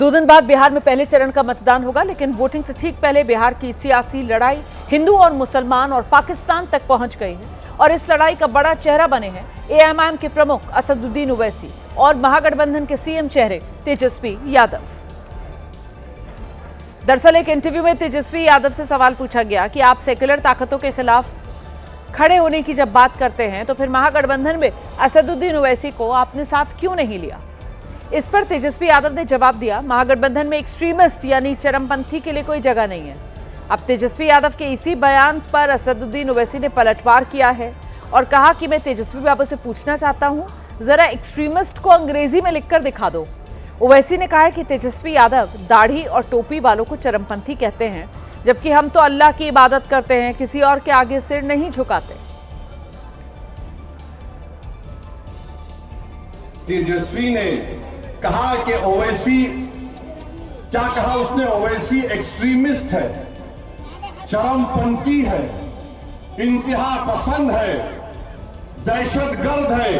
2 दिन बाद बिहार में पहले चरण का मतदान होगा, लेकिन वोटिंग से ठीक पहले बिहार की सियासी लड़ाई हिंदू और मुसलमान और पाकिस्तान तक पहुंच गई है और इस लड़ाई का बड़ा चेहरा बने हैं एएमआईएम के प्रमुख असदुद्दीन ओवैसी और महागठबंधन के सीएम चेहरे तेजस्वी यादव। दरअसल एक इंटरव्यू में तेजस्वी यादव से सवाल पूछा गया कि आप सेक्युलर ताकतों के खिलाफ खड़े होने की जब बात करते हैं तो फिर महागठबंधन में असदुद्दीन ओवैसी को आपने साथ क्यों नहीं लिया। इस पर तेजस्वी यादव ने जवाब दिया, महागठबंधन में एक्सट्रीमिस्ट यानी चरमपंथी के लिए कोई जगह नहीं है। अब तेजस्वी यादव के इसी बयान पर असदुद्दीन ओवैसी ने पलटवार किया है और कहा कि मैं तेजस्वी बाबू से पूछना चाहता हूं, जरा एक्सट्रीमिस्ट को अंग्रेजी में लिखकर दिखा दो। ओवैसी ने कहा कि तेजस्वी यादव दाढ़ी और टोपी वालों को चरमपंथी कहते हैं, जबकि हम तो अल्लाह की इबादत करते हैं, किसी और के आगे सिर नहीं झुकाते। तेजस्वी ने कहा कि ओवैसी, क्या कहा उसने, ओवैसी एक्सट्रीमिस्ट है, चरमपंथी है, इंतहा पसंद है, दहशतगर्द है।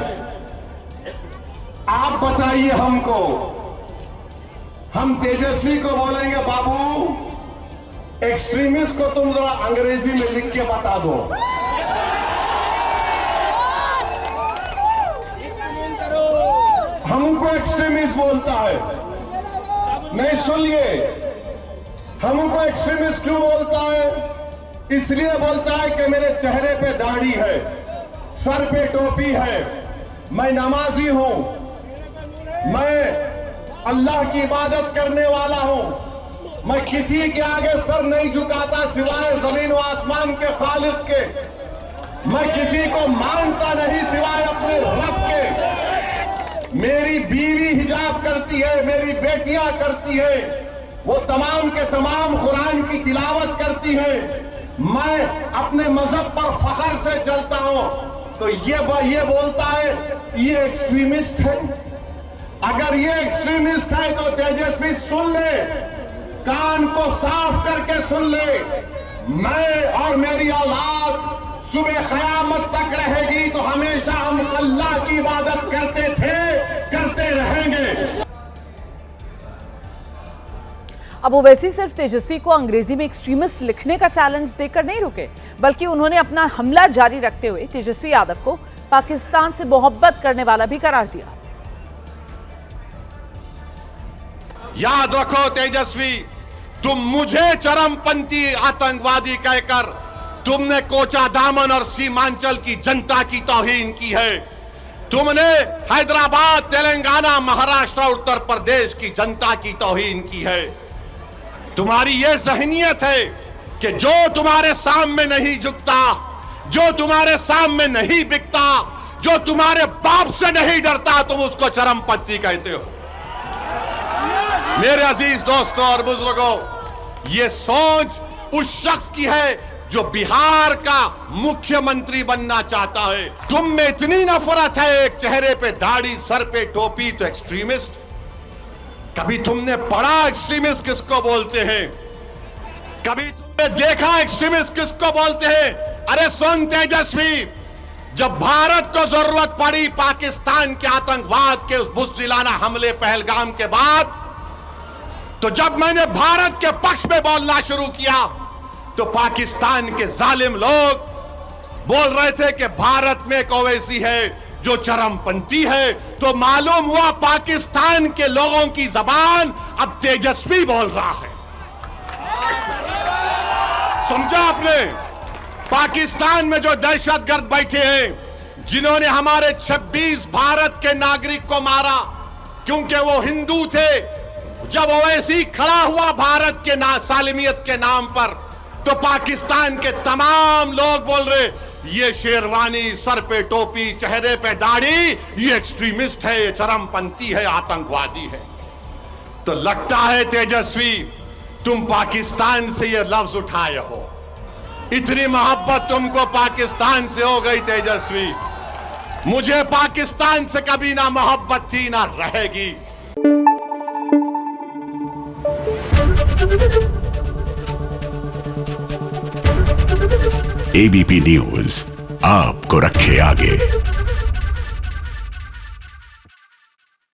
आप बताइए हमको, हम तेजस्वी को बोलेंगे बाबू एक्सट्रीमिस्ट को तुम जरा अंग्रेजी में लिख के बता दो। हमको एक्सट्रीमिस्ट बोलता है, नहीं सुनिए, हमको एक्सट्रीमिस्ट क्यों बोलता है? इसलिए बोलता है कि मेरे चेहरे पे दाढ़ी है, सर पे टोपी है, मैं नमाजी हूं, मैं अल्लाह की इबादत करने वाला हूं, मैं किसी के आगे सर नहीं झुकाता सिवाय जमीन व आसमान के खालिक के, मैं किसी को मानता नहीं सिवाय अपने रब के, मेरी बीवी हिजाब करती है, मेरी बेटियां करती है, वो तमाम के तमाम कुरान की तिलावत करती है, मैं अपने मजहब पर फख्र से चलता हूं। तो ये बोलता है ये एक्सट्रीमिस्ट है। अगर ये एक्सट्रीमिस्ट है तो तेजस्वी सुन ले, कान को साफ करके सुन ले, मैं और मेरी औलाद सुबह क़यामत तक रहेगी तो हमेशा हम अल्लाह की इबादत करते थे, करते रहेंगे। अब ओवैसी सिर्फ तेजस्वी को अंग्रेजी में एक्सट्रीमिस्ट लिखने का चैलेंज देकर नहीं रुके, बल्कि उन्होंने अपना हमला जारी रखते हुए तेजस्वी यादव को पाकिस्तान से मोहब्बत करने वाला भी करार दिया। याद रखो तेजस्वी, तुम मुझे चरमपंथी आतंकवादी कहकर तुमने कोचा दामन और सीमांचल की जनता की तौहीन की है। तुमने हैदराबाद, तेलंगाना, महाराष्ट्र, उत्तर प्रदेश की जनता की तौहीन की है। तुम्हारी यह ज़हनियत है कि जो तुम्हारे सामने नहीं झुकता, जो तुम्हारे सामने नहीं बिकता, जो तुम्हारे बाप से नहीं डरता, तुम उसको चरमपंथी कहते हो। मेरे अजीज दोस्तों और बुजुर्गों, ये सोच उस शख्स की है जो बिहार का मुख्यमंत्री बनना चाहता है। तुम में इतनी नफरत है, एक चेहरे पे दाढ़ी, सर पे टोपी तो एक्सट्रीमिस्ट। कभी तुमने पढ़ा एक्सट्रीमिस्ट किसको बोलते हैं? कभी तुमने देखा एक्सट्रीमिस्ट किसको बोलते हैं? अरे सुन तेजस्वी, जब भारत को जरूरत पड़ी पाकिस्तान के आतंकवाद के उस बुज़दिलाना हमले पहलगाम के बाद, तो जब मैंने भारत के पक्ष में बोलना शुरू किया तो पाकिस्तान के जालिम लोग बोल रहे थे कि भारत में एक ओवैसी है जो चरमपंथी है। तो मालूम हुआ पाकिस्तान के लोगों की जबान अब तेजस्वी बोल रहा है। समझा आपने? पाकिस्तान में जो दहशतगर्द बैठे हैं, जिन्होंने हमारे 26 भारत के नागरिक को मारा क्योंकि वो हिंदू थे, जब ओवैसी खड़ा हुआ भारत के सालिमियत के नाम पर, तो पाकिस्तान के तमाम लोग बोल रहे ये शेरवानी, सर पे टोपी, चेहरे पे दाढ़ी, ये एक्सट्रीमिस्ट है, ये चरमपंथी है, आतंकवादी है। तो लगता है तेजस्वी तुम पाकिस्तान से ये लफ्ज उठाए हो, इतनी मोहब्बत तुमको पाकिस्तान से हो गई तेजस्वी। मुझे पाकिस्तान से कभी ना मोहब्बत थी ना रहेगी। एबीपी न्यूज आपको रखे आगे।